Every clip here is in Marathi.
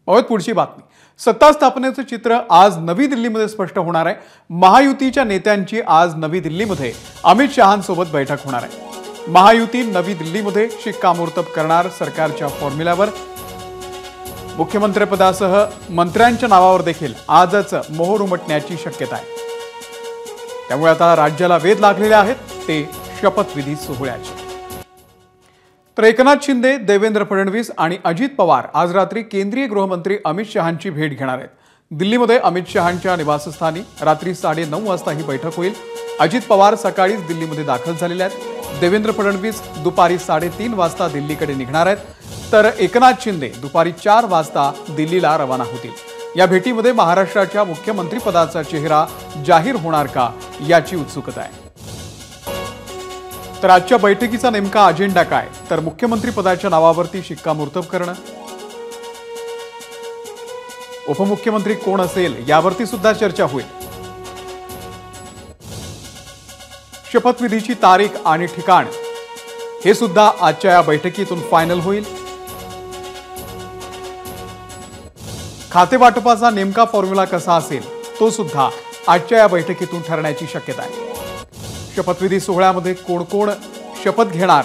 पाहूयात पुढची बातमी। सत्ता स्थापनेचं चित्र आज नवी दिल्लीमध्ये स्पष्ट होणार आहे। महायुतीच्या नेत्यांची आज नवी दिल्लीमध्ये अमित शहांसोबत बैठक होणार आहे। महायुती नवी दिल्लीमध्ये शिक्कामोर्तब करणार सरकारच्या फॉर्म्युल्यावर। मुख्यमंत्रीपदासह मंत्र्यांच्या नावावर देखील आजच मोहर उमटण्याची शक्यता आहे। त्यामुळे आता राज्याला वेध लागलेले आहेत ते शपथविधी सोहळ्याचे। तर एकनाथ शिंदे, देवेंद्र फडणवीस आणि अजित पवार आज रात्री केंद्रीय गृहमंत्री अमित शहांची भेट घेणार आहेत। दिल्लीमध्ये अमित शहांच्या निवासस्थानी रात्री 9:30 वाजता ही बैठक होईल। अजित पवार सकाळीच दिल्लीमध्ये दाखल झालेले आहेत। देवेंद्र फडणवीस दुपारी 3:30 वाजता दिल्लीकडे निघणार आहेत, तर एकनाथ शिंदे दुपारी 4 वाजता दिल्लीला रवाना होतील। या भेटीमध्ये महाराष्ट्राच्या मुख्यमंत्रीपदाचा चेहरा जाहीर होणार का याची उत्सुकता आहे। तर आजच्या बैठकीचा नेमका अजेंडा काय? तर मुख्यमंत्रीपदाच्या नावावरती शिक्कामोर्तब करणं, उपमुख्यमंत्री कोण असेल यावरती सुद्धा चर्चा होईल। शपथविधीची तारीख आणि ठिकाण हे सुद्धा आजच्या या बैठकीतून फायनल होईल। खातेवाटपाचा नेमका फॉर्म्युला कसा असेल तो सुद्धा आजच्या या बैठकीतून ठरण्याची शक्यता आहे। शपथविधी सोहळ्यामध्ये कोण कोण शपथ घेणार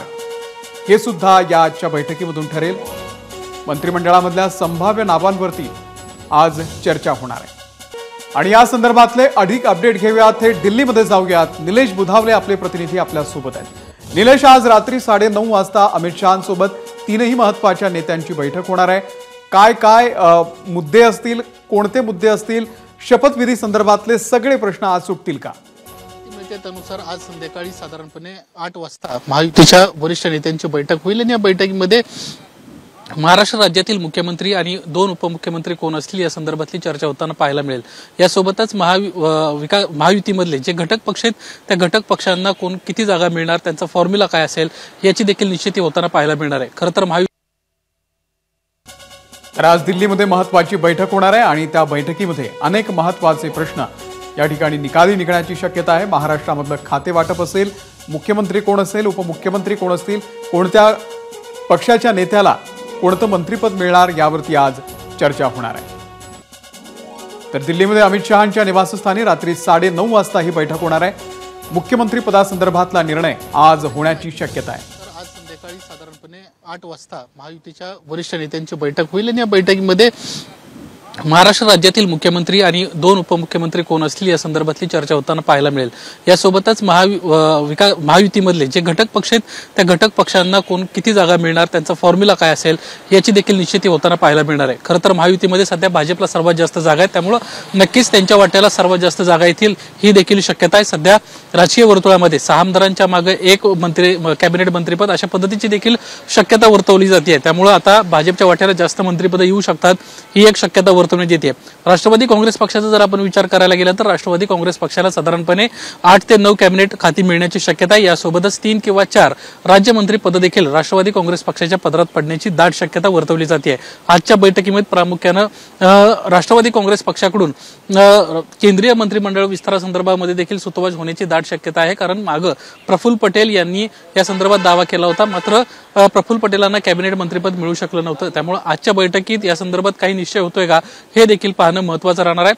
हे सुद्धा या आजच्या बैठकीमधून ठरेल। मंत्रिमंडळामधल्या संभाव्य नावांवरती आज चर्चा होणार आहे आणि या संदर्भातले अधिक अपडेट घेऊयात। थेट दिल्लीमध्ये जाऊयात। निलेश बुधावले आपले प्रतिनिधी आपल्या सोबत आहेत। निलेश, आज रात्री 9:30 वाजता अमित शहांसोबत तीनही महत्त्वाच्या नेत्यांची बैठक होणार आहे। काय काय मुद्दे असतील, कोणते मुद्दे असतील, शपथविधी संदर्भातले सगळे प्रश्न आज सुटतील का? त्यानुसार आज संध्याकाळी साधारणपणे 8 वाजता महायुतीच्या वरिष्ठ नेत्यांची बैठक होईल आणि या बैठकीमध्ये महाराष्ट्र राज्यातील मुख्यमंत्री आणि 2 उपमुख्यमंत्री कोण असतील या संदर्भातली चर्चा होताना पाहायला मिळेल। यासोबतच महायुतीमधले जे घटक पक्ष आहेत त्या घटक पक्षांना कोण किती जागा मिळणार, त्यांचा फॉर्म्युला काय असेल याची देखील निश्चिती होताना पाहायला मिळणार आहे। खरं तर आज दिल्लीमध्ये महत्त्वाची बैठक होणार आहे आणि त्या बैठकीमध्ये अनेक महत्त्वाचे प्रश्न या ठिकाणी निकाली निघण्याची शक्यता आहे। महाराष्ट्रामधलं खाते वाटप असेल, मुख्यमंत्री कोण असेल, उपमुख्यमंत्री कोण असतील, कोणत्या पक्षाच्या नेत्याला कोणतं मंत्रिपद मिळणार यावरती आज चर्चा होणार आहे। तर दिल्लीमध्ये अमित शहांच्या निवासस्थानी रात्री 9:30 वाजता ही बैठक होणार आहे। मुख्यमंत्री पदासंदर्भातला निर्णय आज होण्याची शक्यता आहे। आज संध्याकाळी साधारणपणे 8 वाजता महायुतीच्या वरिष्ठ नेत्यांची बैठक होईल आणि या बैठकीमध्ये महाराष्ट्र राज्यातील मुख्यमंत्री आणि 2 उपमुख्यमंत्री कोण असतील या संदर्भातली चर्चा होताना पाहायला मिळेल। यासोबतच महायुतीमधले जे घटक पक्ष आहेत त्या घटक पक्षांना कोण किती जागा मिळणार, त्यांचा फॉर्म्युला काय असेल याची देखील निश्चिती होताना पाहायला मिळणार आहे। खरं तर महायुतीमध्ये सध्या भाजपला सर्वात जास्त जागा आहेत, त्यामुळे नक्कीच त्यांच्या वाट्याला सर्वात जास्त जागा येतील ही देखील शक्यता आहे। सध्या राजकीय वर्तुळामध्ये 6 आमदारांच्या मागे 1 मंत्री कॅबिनेट मंत्रीपद अशा पद्धतीची देखील शक्यता वर्तवली जाते। त्यामुळे आता भाजपच्या वाट्याला जास्त मंत्रिपद येऊ शकतात ही एक शक्यता वर्तवण्यात येते। राष्ट्रवादी काँग्रेस पक्षाचा जर आपण विचार करायला गेला तर राष्ट्रवादी काँग्रेस पक्षाला साधारणपणे 8 ते 9 कॅबिनेट खाती मिळण्याची शक्यता आहे। यासोबतच 3 किंवा 4 राज्यमंत्री पद देखील राष्ट्रवादी काँग्रेस पक्षाच्या पदरात पडण्याची दाट शक्यता वर्तवली जाते। आजच्या बैठकीमध्ये प्रामुख्याने राष्ट्रवादी काँग्रेस पक्षाकडून केंद्रीय मंत्रिमंडळ विस्तारासंदर्भामध्ये देखील सुतोवाच होण्याची दाट शक्यता आहे, कारण मागे प्रफुल्ल पटेल यांनी या संदर्भात दावा केला होता, मात्र प्रफुल्ल पटेलांना कॅबिनेट मंत्रिपद मिळू शकलं नव्हतं। त्यामुळे आजच्या बैठकीत या संदर्भात काही निश्चय होतोय का हे देखील पाहणं महत्त्वाचं राहणार आहे।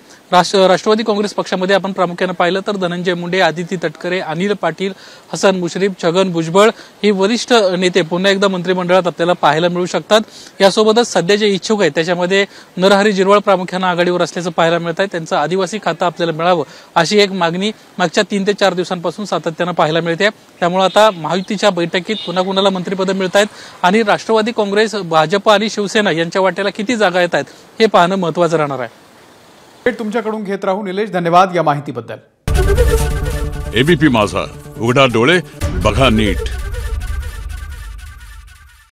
राष्ट्रवादी काँग्रेस पक्षामध्ये आपण प्रामुख्याने पाहिलं तर धनंजय मुंडे, आदिती तटकरे, अनिल पाटील, हसन मुश्रीफ, छगन भुजबळ ही वरिष्ठ नेते पुन्हा एकदा मंत्रिमंडळात आपल्याला पाहायला मिळू शकतात। यासोबतच सध्या जे इच्छुक आहेत त्याच्यामध्ये नरहरी झिरवाळ प्रामुख्याने आघाडीवर असल्याचं पाहायला मिळत आहे। त्यांचं आदिवासी खातं आपल्याला मिळावं अशी एक मागणी मागच्या 3 ते 4 दिवसांपासून सातत्यानं पाहायला मिळते। त्यामुळे आता महायुतीच्या बैठकीत पुन्हा कुणाला मंत्रिपद मिळत आहेत आणि राष्ट्रवादी काँग्रेस, भाजप आणि शिवसेना यांच्या वाट्याला किती जागा येत आहेत हे पाहणं महत्त्वाचं राहणार आहे। तुमच्याकडून घेत राहू निलेश, धन्यवाद या माहितीबद्दल। एबीपी माझा, उघडा डोळे बघा नीट।